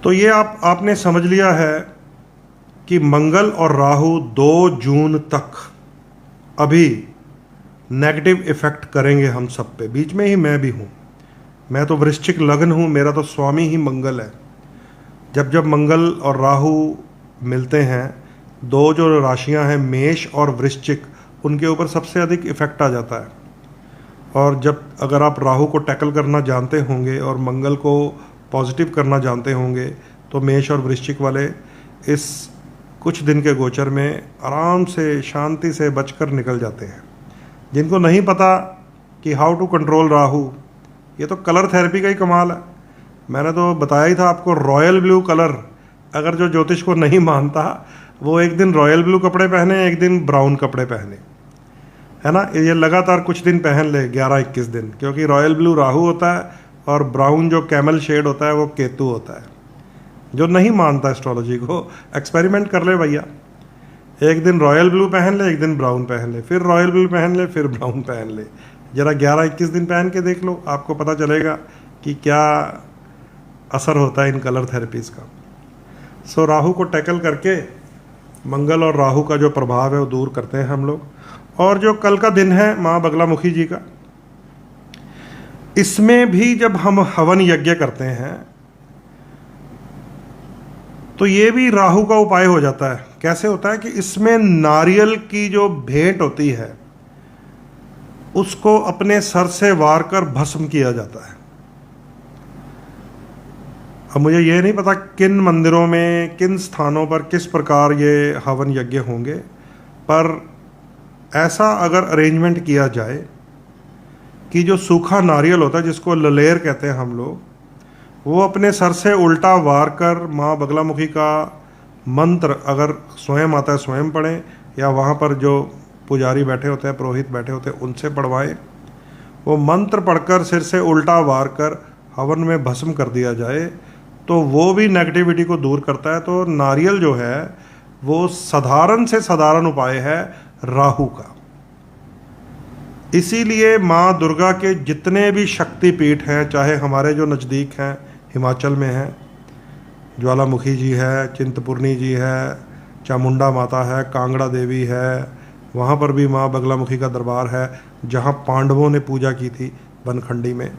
तो ये आपने समझ लिया है कि मंगल और राहु 2 जून तक अभी नेगेटिव इफेक्ट करेंगे हम सब पे। बीच में ही मैं भी हूँ, मैं तो वृश्चिक लग्न हूँ, मेरा तो स्वामी ही मंगल है। जब जब मंगल और राहु मिलते हैं, 2 जो राशियां हैं मेष और वृश्चिक, उनके ऊपर सबसे अधिक इफेक्ट आ जाता है। और जब अगर आप राहु को टैकल करना जानते होंगे और मंगल को पॉजिटिव करना जानते होंगे, तो मेष और वृश्चिक वाले इस कुछ दिन के गोचर में आराम से शांति से बचकर निकल जाते हैं। जिनको नहीं पता कि हाउ टू कंट्रोल राहु, ये तो कलर थेरेपी का ही कमाल है। मैंने तो बताया ही था आपको, रॉयल ब्लू कलर। अगर जो ज्योतिष को नहीं मानता वो एक दिन रॉयल ब्लू कपड़े पहने, एक दिन ब्राउन कपड़े पहने, है ना। ये लगातार कुछ दिन पहन ले, 11-21 दिन, क्योंकि रॉयल ब्लू राहु होता है और ब्राउन जो कैमल शेड होता है वो केतु होता है। जो नहीं मानता एस्ट्रोलॉजी को, एक्सपेरिमेंट कर ले भैया। एक दिन रॉयल ब्लू पहन ले, एक दिन ब्राउन पहन ले, फिर रॉयल ब्लू पहन ले, फिर ब्राउन पहन ले। ज़रा 11-21 दिन पहन के देख लो, आपको पता चलेगा कि क्या असर होता है इन कलर थेरेपीज़ का। सो राहु को टैकल करके मंगल और राहु का जो प्रभाव है वो दूर करते हैं हम लोग। और जो कल का दिन है माँ बगलामुखी जी का, इसमें भी जब हम हवन यज्ञ करते हैं तो ये भी राहु का उपाय हो जाता है। कैसे होता है कि इसमें नारियल की जो भेंट होती है उसको अपने सर से वार कर भस्म किया जाता है। अब मुझे ये नहीं पता किन मंदिरों में, किन स्थानों पर किस प्रकार ये हवन यज्ञ होंगे, पर ऐसा अगर अरेंजमेंट किया जाए कि जो सूखा नारियल होता है, जिसको ललेर कहते हैं हम लोग, वो अपने सर से उल्टा वार कर माँ बगलामुखी का मंत्र अगर स्वयं आता है स्वयं पढ़ें, या वहाँ पर जो पुजारी बैठे होते हैं, पुरोहित बैठे होते हैं, उनसे पढ़वाएं। वो मंत्र पढ़कर सिर से उल्टा वार कर हवन में भस्म कर दिया जाए तो वो भी नेगेटिविटी को दूर करता है। तो नारियल जो है वो साधारण से साधारण उपाय है राहु का। इसीलिए माँ दुर्गा के जितने भी शक्तिपीठ हैं, चाहे हमारे जो नज़दीक हैं हिमाचल में हैं, ज्वालामुखी जी है, चिंतपूर्णी जी है, चामुंडा माता है, कांगड़ा देवी है, वहाँ पर भी माँ बगलामुखी का दरबार है, जहाँ पांडवों ने पूजा की थी बनखंडी में,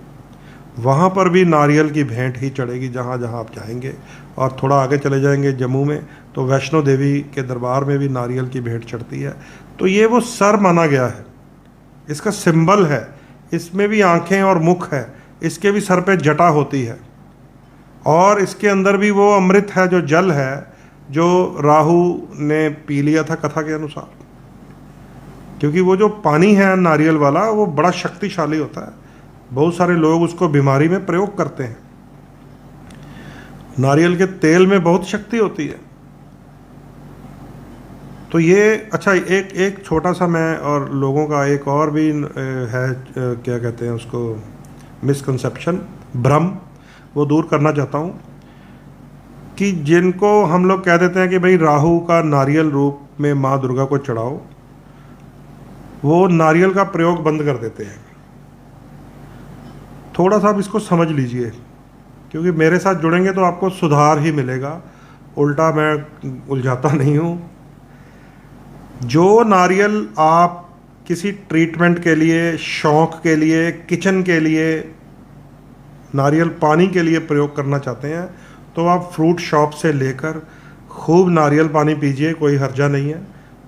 वहाँ पर भी नारियल की भेंट ही चढ़ेगी जहाँ जहाँ आप जाएंगे। और थोड़ा आगे चले जाएंगे जम्मू में तो वैष्णो देवी के दरबार में भी नारियल की भेंट चढ़ती है। तो ये वो सर माना गया है, इसका सिंबल है। इसमें भी आंखें और मुख है, इसके भी सर पे जटा होती है, और इसके अंदर भी वो अमृत है, जो जल है, जो राहु ने पी लिया था कथा के अनुसार। क्योंकि वो जो पानी है नारियल वाला वो बड़ा शक्तिशाली होता है। बहुत सारे लोग उसको बीमारी में प्रयोग करते हैं। नारियल के तेल में बहुत शक्ति होती है। तो ये अच्छा, एक छोटा सा मैं, और लोगों का एक और भी है, क्या कहते हैं उसको, मिसकंसेप्शन, भ्रम, वो दूर करना चाहता हूँ। कि जिनको हम लोग कह देते हैं कि भाई राहु का नारियल रूप में माँ दुर्गा को चढ़ाओ, वो नारियल का प्रयोग बंद कर देते हैं। थोड़ा सा आप इसको समझ लीजिए, क्योंकि मेरे साथ जुड़ेंगे तो आपको सुधार ही मिलेगा, उल्टा मैं उलझाता नहीं हूँ। जो नारियल आप किसी ट्रीटमेंट के लिए, शौक के लिए, किचन के लिए, नारियल पानी के लिए प्रयोग करना चाहते हैं, तो आप फ्रूट शॉप से लेकर खूब नारियल पानी पीजिए, कोई हर्जा नहीं है।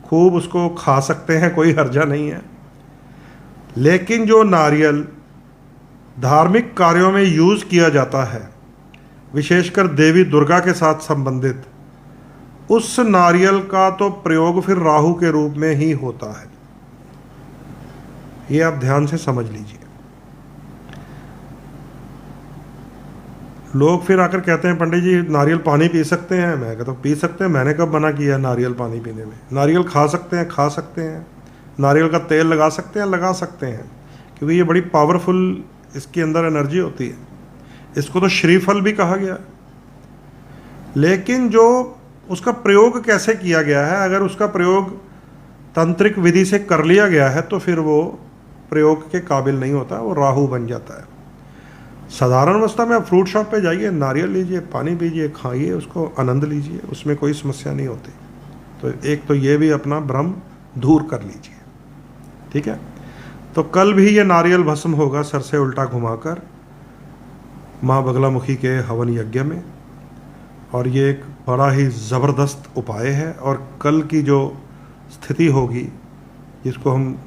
खूब उसको खा सकते हैं, कोई हर्जा नहीं है। लेकिन जो नारियल धार्मिक कार्यों में यूज़ किया जाता है, विशेषकर देवी दुर्गा के साथ संबंधित, उस नारियल का तो प्रयोग फिर राहु के रूप में ही होता है। ये आप ध्यान से समझ लीजिए। लोग फिर आकर कहते हैं पंडित जी नारियल पानी पी सकते हैं। मैं कहता हूँ पी सकते हैं, मैंने कब मना किया है नारियल पानी पीने में। नारियल खा सकते हैं, खा सकते हैं। नारियल का तेल लगा सकते हैं, लगा सकते हैं, क्योंकि ये बड़ी पावरफुल इसके अंदर एनर्जी होती है। इसको तो श्रीफल भी कहा गया। लेकिन जो उसका प्रयोग कैसे किया गया है, अगर उसका प्रयोग तंत्रिक विधि से कर लिया गया है तो फिर वो प्रयोग के काबिल नहीं होता, वो राहु बन जाता है। साधारण अवस्था में आप फ्रूट शॉप पे जाइए, नारियल लीजिए, पानी पीजिए, खाइए, उसको आनंद लीजिए, उसमें कोई समस्या नहीं होती। तो एक तो ये भी अपना भ्रम दूर कर लीजिए, ठीक है। तो कल भी ये नारियल भस्म होगा सर से उल्टा घुमाकर माँ बगलामुखी के हवन यज्ञ में, और ये एक बड़ा ही ज़बरदस्त उपाय है। और कल की जो स्थिति होगी, जिसको हम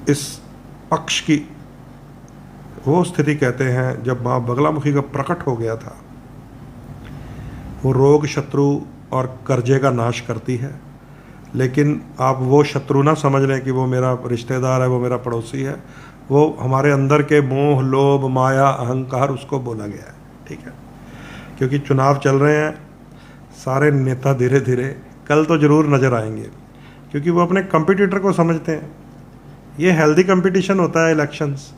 इस पक्ष की वो स्थिति कहते हैं जब माँ बगलामुखी का प्रकट हो गया था, वो रोग, शत्रु और कर्जे का नाश करती है। लेकिन आप वो शत्रु ना समझ लें कि वो मेरा रिश्तेदार है, वो मेरा पड़ोसी है। वो हमारे अंदर के मोह, लोभ, माया, अहंकार, उसको बोला गया है, ठीक है। क्योंकि चुनाव चल रहे हैं, सारे नेता धीरे धीरे कल तो ज़रूर नज़र आएंगे, क्योंकि वो अपने कंपटीटर को समझते हैं। ये हेल्दी कंपटीशन होता है इलेक्शंस,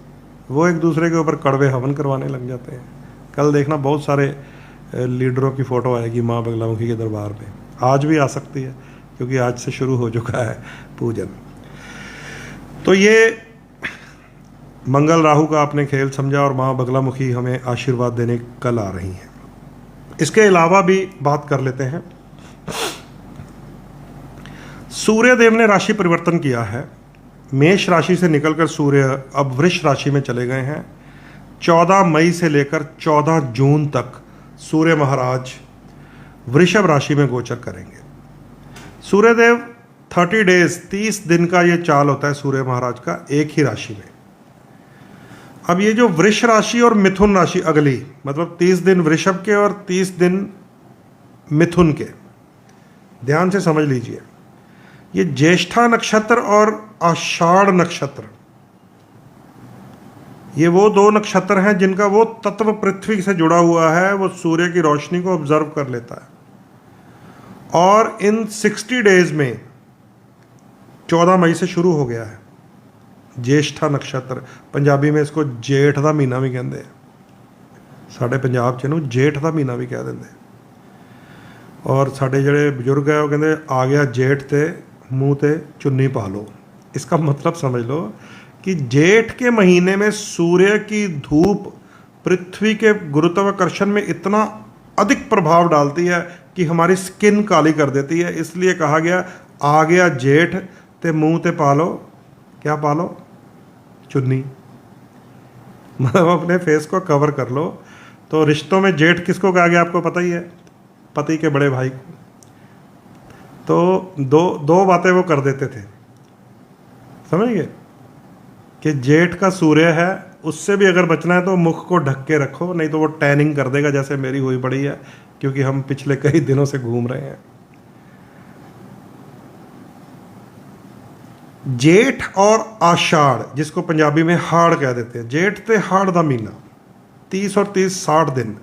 वो एक दूसरे के ऊपर कड़वे हवन करवाने लग जाते हैं। कल देखना बहुत सारे लीडरों की फ़ोटो आएगी माँ बगलामुखी के दरबार में। आज भी आ सकती है, क्योंकि आज से शुरू हो चुका है पूजन। तो ये मंगल राहु का आपने खेल समझा, और माँ बगलामुखी हमें आशीर्वाद देने कल आ रही हैं। इसके अलावा भी बात कर लेते हैं। सूर्य देव ने राशि परिवर्तन किया है, मेष राशि से निकलकर सूर्य अब वृष राशि में चले गए हैं। 14 मई से लेकर 14 जून तक सूर्य महाराज वृषभ राशि में गोचर करेंगे। सूर्यदेव 30 डेज, 30 दिन का ये चाल होता है सूर्य महाराज का एक ही राशि में। अब ये जो वृष राशि और मिथुन राशि अगली, मतलब 30 दिन वृषभ के और 30 दिन मिथुन के, ध्यान से समझ लीजिए। ये ज्येष्ठा नक्षत्र और आषाढ़ नक्षत्र, ये वो दो नक्षत्र हैं जिनका वो तत्व पृथ्वी से जुड़ा हुआ है, वो सूर्य की रोशनी को ऑब्जर्व कर लेता है। और इन 60 डेज में 14 मई से शुरू हो गया है ज्येष्ठा नक्षत्र। पंजाबी में इसको जेठ का महीना भी कहते हैं, साढ़े पंजाब च इहनूं जेठ का महीना भी कह देंगे। और साढ़े जड़े बजुर्ग है वो कहते आ गया जेठ ते मुँह ते चुन्नी पा लो। इसका मतलब समझ लो कि जेठ के महीने में सूर्य की धूप पृथ्वी के गुरुत्वाकर्षण में इतना अधिक प्रभाव डालती है कि हमारी स्किन काली कर देती है। इसलिए कहा गया आ गया जेठ ते मुंह ते पालो, क्या पालो? चुन्नी। मतलब अपने फेस को कवर कर लो। तो रिश्तों में जेठ किसको कहा गया आपको पता ही है, पति के बड़े भाई को। तो दो बातें वो कर देते थे, समझ गए कि जेठ का सूर्य है, उससे भी अगर बचना है तो मुख को ढक के रखो, नहीं तो वो टैनिंग कर देगा, जैसे मेरी हुई पड़ी है, क्योंकि हम पिछले कई दिनों से घूम रहे हैं। जेठ और आषाढ़, जिसको पंजाबी में हाड़ कह देते हैं, जेठ ते हाड़ दा महीना, 30 और 30 60 दिन।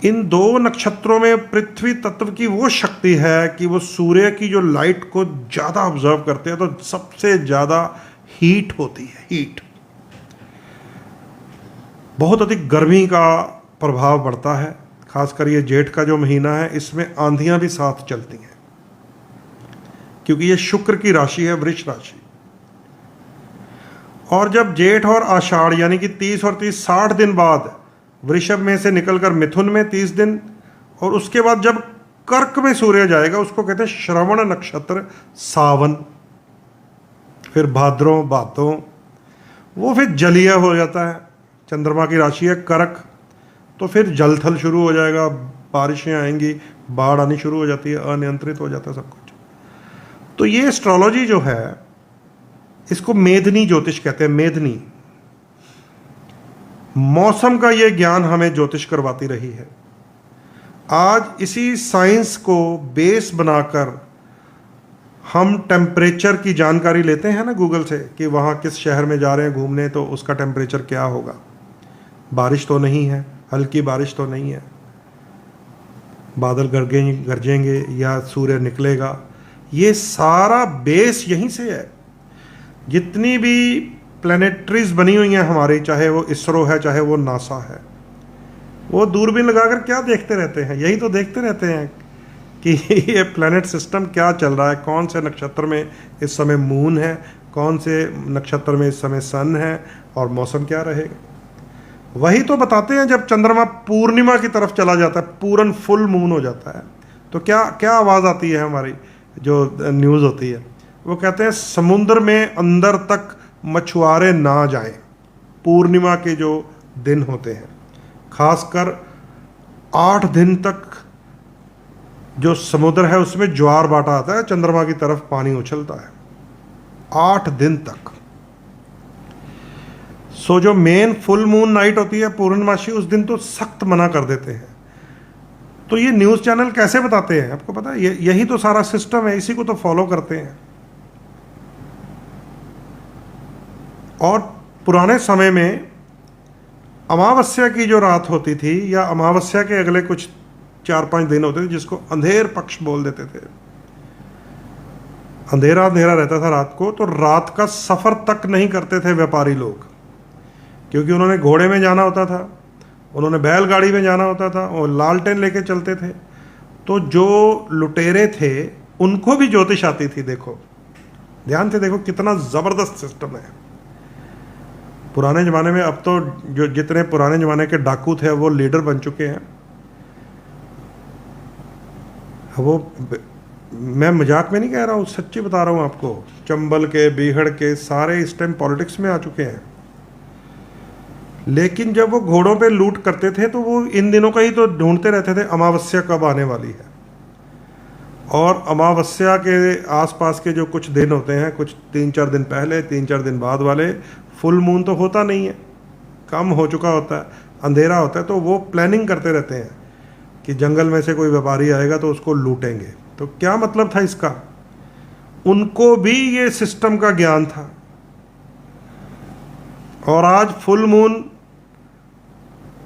इन दो नक्षत्रों में पृथ्वी तत्व की वो शक्ति है कि वो सूर्य की जो लाइट को ज़्यादा ऑब्जर्व करते हैं, तो सबसे ज़्यादा हीट होती है, हीट। बहुत अधिक गर्मी का प्रभाव बढ़ता है। खासकर ये जेठ का जो महीना है, इसमें आंधियां भी साथ चलती हैं, क्योंकि ये शुक्र की राशि है, वृष राशि। और जब जेठ और आषाढ़ यानी कि 30 और 30 60 दिन बाद वृषभ में से निकलकर मिथुन में 30 दिन, और उसके बाद जब कर्क में सूर्य जाएगा, उसको कहते हैं श्रवण नक्षत्र, सावन, फिर भाद्रों भादों, वो फिर जलीय हो जाता है। चंद्रमा की राशि है कर्क, तो फिर जल थल शुरू हो जाएगा, बारिशें आएंगी, बाढ़ आनी शुरू हो जाती है, अनियंत्रित हो जाता है सब कुछ। तो ये एस्ट्रोलॉजी जो है, इसको मेदनी ज्योतिष कहते हैं। मेदनी मौसम का ये ज्ञान हमें ज्योतिष करवाती रही है। आज इसी साइंस को बेस बनाकर हम टेम्परेचर की जानकारी लेते हैं ना गूगल से, कि वहाँ किस शहर में जा रहे हैं घूमने, तो उसका टेम्परेचर क्या होगा, बारिश तो नहीं है, हल्की बारिश तो नहीं है, बादल गरजेंगे या सूर्य निकलेगा। ये सारा बेस यहीं से है। जितनी भी प्लैनेटरीज बनी हुई हैं हमारी, चाहे वो इसरो है, चाहे वो नासा है, वो दूरबीन लगाकर क्या देखते रहते हैं, यही तो देखते रहते हैं कि ये प्लैनेट सिस्टम क्या चल रहा है, कौन से नक्षत्र में इस समय मून है, कौन से नक्षत्र में इस समय सन है, और मौसम क्या रहेगा। वही तो बताते हैं जब चंद्रमा पूर्णिमा की तरफ चला जाता है, पूरन फुल मून हो जाता है, तो क्या क्या आवाज़ आती है हमारी जो न्यूज़ होती है, वो कहते हैं समुद्र में अंदर तक मछुआरे ना जाएं। पूर्णिमा के जो दिन होते हैं, खासकर 8 दिन तक जो समुद्र है उसमें ज्वार बाटा आता है, चंद्रमा की तरफ पानी उछलता है 8 दिन तक। सो जो मेन फुल मून नाइट होती है पूर्णमासी, उस दिन तो सख्त मना कर देते हैं। तो ये न्यूज़ चैनल कैसे बताते हैं आपको पता है? यही तो सारा सिस्टम है, इसी को तो फॉलो करते हैं। और पुराने समय में अमावस्या की जो रात होती थी, या अमावस्या के अगले कुछ 4-5 दिन होते थे, जिसको अंधेर पक्ष बोल देते थे, अंधेरा अंधेरा रहता था रात को, तो रात का सफ़र तक नहीं करते थे व्यापारी लोग, क्योंकि उन्होंने घोड़े में जाना होता था, उन्होंने बैलगाड़ी में जाना होता था, और लालटेन लेके चलते थे। तो जो लुटेरे थे उनको भी ज्योतिष आती थी। देखो ध्यान से देखो कितना ज़बरदस्त सिस्टम है पुराने ज़माने में। अब तो जो जितने पुराने ज़माने के डाकू थे वो लीडर बन चुके हैं। वो मैं मजाक में नहीं कह रहा हूँ, सच्ची बता रहा हूँ आपको। चंबल के, बीहड़ के सारे इस टाइम पॉलिटिक्स में आ चुके हैं। लेकिन जब वो घोड़ों पे लूट करते थे तो वो इन दिनों का ही तो ढूंढते रहते थे अमावस्या कब आने वाली है। और अमावस्या के आसपास के जो कुछ दिन होते हैं, कुछ 3-4 दिन पहले, 3-4 दिन बाद वाले, फुल मून तो होता नहीं है, कम हो चुका होता है, अंधेरा होता है, तो वो प्लानिंग करते रहते हैं कि जंगल में से कोई व्यापारी आएगा तो उसको लूटेंगे। तो क्या मतलब था इसका? उनको भी ये सिस्टम का ज्ञान था। और आज फुल मून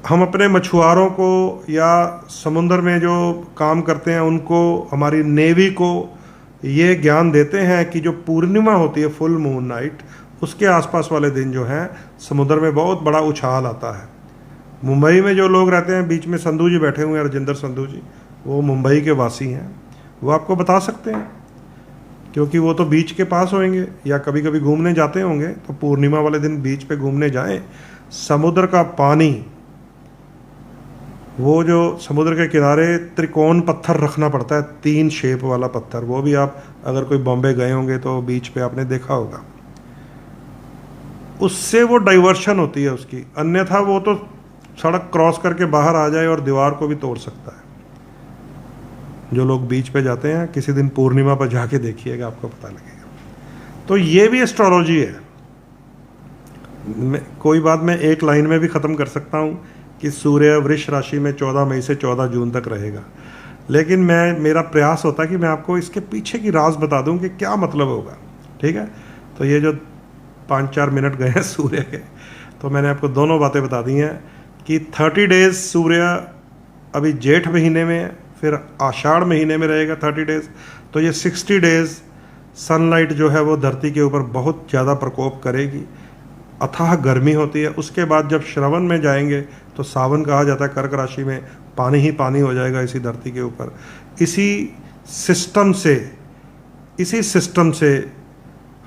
हम अपने मछुआरों को या समुद्र में जो काम करते हैं उनको, हमारी नेवी को ये ज्ञान देते हैं कि जो पूर्णिमा होती है, फुल मून नाइट, उसके आसपास वाले दिन जो हैं समुद्र में बहुत बड़ा उछाल आता है। मुंबई में जो लोग रहते हैं, बीच में संधू जी बैठे हुए हैं, राजेंद्र संधू जी, वो मुंबई के वासी हैं, वो आपको बता सकते हैं, क्योंकि वो तो बीच के पास होंगे या कभी कभी घूमने जाते होंगे। तो पूर्णिमा वाले दिन बीच पे घूमने जाएं, समुद्र का पानी, वो जो समुद्र के किनारे त्रिकोण पत्थर रखना पड़ता है, 3 शेप वाला पत्थर, वो भी आप अगर कोई बॉम्बे गए होंगे तो बीच पे आपने देखा होगा। उससे वो डाइवर्शन होती है उसकी, अन्यथा वो तो सड़क क्रॉस करके बाहर आ जाए और दीवार को भी तोड़ सकता है। जो लोग बीच पे जाते हैं, किसी दिन पूर्णिमा पर जाके देखिएगा, आपको पता लगेगा। तो ये भी एस्ट्रोलॉजी है। कोई बात मैं एक लाइन में भी ख़त्म कर सकता हूँ कि सूर्य वृष राशि में 14 मई से 14 जून तक रहेगा, लेकिन मेरा प्रयास होता है कि मैं आपको इसके पीछे की राज बता दूं कि क्या मतलब होगा। ठीक है, तो ये जो 5-4 मिनट गए हैं सूर्य के, तो मैंने आपको दोनों बातें बता दी हैं कि 30 डेज सूर्य अभी जेठ महीने में, फिर आषाढ़ महीने में रहेगा 30 डेज। तो ये 60 डेज सनलाइट जो है वो धरती के ऊपर बहुत ज़्यादा प्रकोप करेगी, अथाह गर्मी होती है। उसके बाद जब श्रवण में जाएंगे तो सावन कहा जाता है, कर्क राशि में पानी ही पानी हो जाएगा इसी धरती के ऊपर। इसी सिस्टम से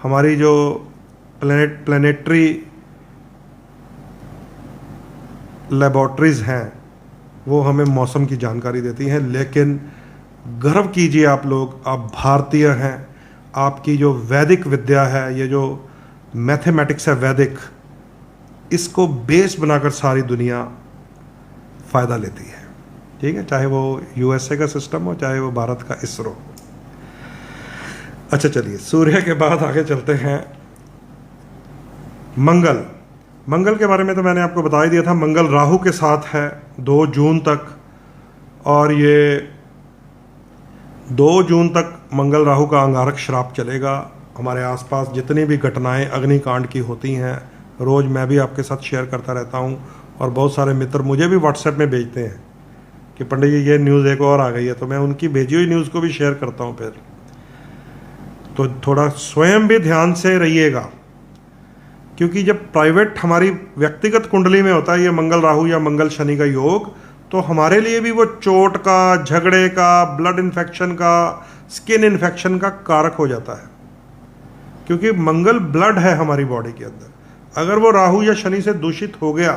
हमारी जो प्लैनेटरी लेबॉर्ट्रीज हैं वो हमें मौसम की जानकारी देती हैं। लेकिन गर्व कीजिए आप लोग, आप भारतीय हैं, आपकी जो वैदिक विद्या है, ये जो मैथमेटिक्स है वैदिक, इसको बेस बनाकर सारी दुनिया फ़ायदा लेती है। ठीक है, चाहे वो यूएसए का सिस्टम हो, चाहे वो भारत का इसरो हो। अच्छा चलिए, सूर्य के बाद आगे चलते हैं मंगल के बारे में तो मैंने आपको बता ही दिया था। मंगल राहु के साथ है 2 जून तक, और ये 2 जून तक मंगल राहु का अंगारक श्राप चलेगा। हमारे आसपास जितनी भी घटनाएं अग्निकांड की होती हैं, रोज़ मैं भी आपके साथ शेयर करता रहता हूं, और बहुत सारे मित्र मुझे भी व्हाट्सएप में भेजते हैं कि पंडित जी ये न्यूज़ एक और आ गई है, तो मैं उनकी भेजी हुई न्यूज़ को भी शेयर करता हूं। फिर तो थोड़ा स्वयं भी ध्यान से रहिएगा, क्योंकि जब प्राइवेट हमारी व्यक्तिगत कुंडली में होता है ये मंगल राहु या मंगल शनि का योग, तो हमारे लिए भी वो चोट का, झगड़े का, ब्लड इन्फेक्शन का, स्किन इन्फेक्शन का कारक हो जाता है। क्योंकि मंगल ब्लड है हमारी बॉडी के अंदर, अगर वो राहु या शनि से दूषित हो गया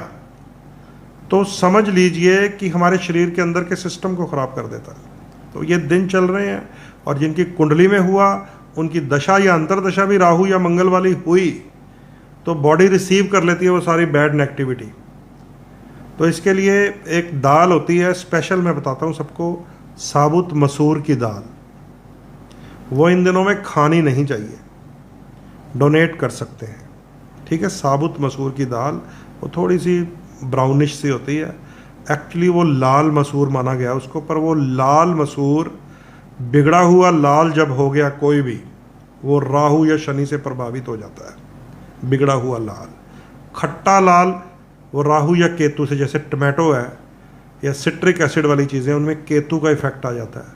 तो समझ लीजिए कि हमारे शरीर के अंदर के सिस्टम को ख़राब कर देता है। तो ये दिन चल रहे हैं और जिनकी कुंडली में हुआ उनकी दशा या अंतरदशा भी राहु या मंगल वाली हुई तो बॉडी रिसीव कर लेती है वो सारी बैड नेगेटिविटी। तो इसके लिए एक दाल होती है स्पेशल, मैं बताता हूँ सबको, साबुत मसूर की दाल। वो इन दिनों में खानी नहीं चाहिए, डोनेट कर सकते हैं, ठीक है। साबुत मसूर की दाल वो थोड़ी सी ब्राउनिश सी होती है, एक्चुअली वो लाल मसूर माना गया उसको, पर वो लाल मसूर बिगड़ा हुआ लाल जब हो गया कोई भी, वो राहु या शनि से प्रभावित हो जाता है। बिगड़ा हुआ लाल, खट्टा लाल वो राहु या केतु से, जैसे टमाटो है या सिट्रिक एसिड वाली चीज़ें, उनमें केतु का इफेक्ट आ जाता है।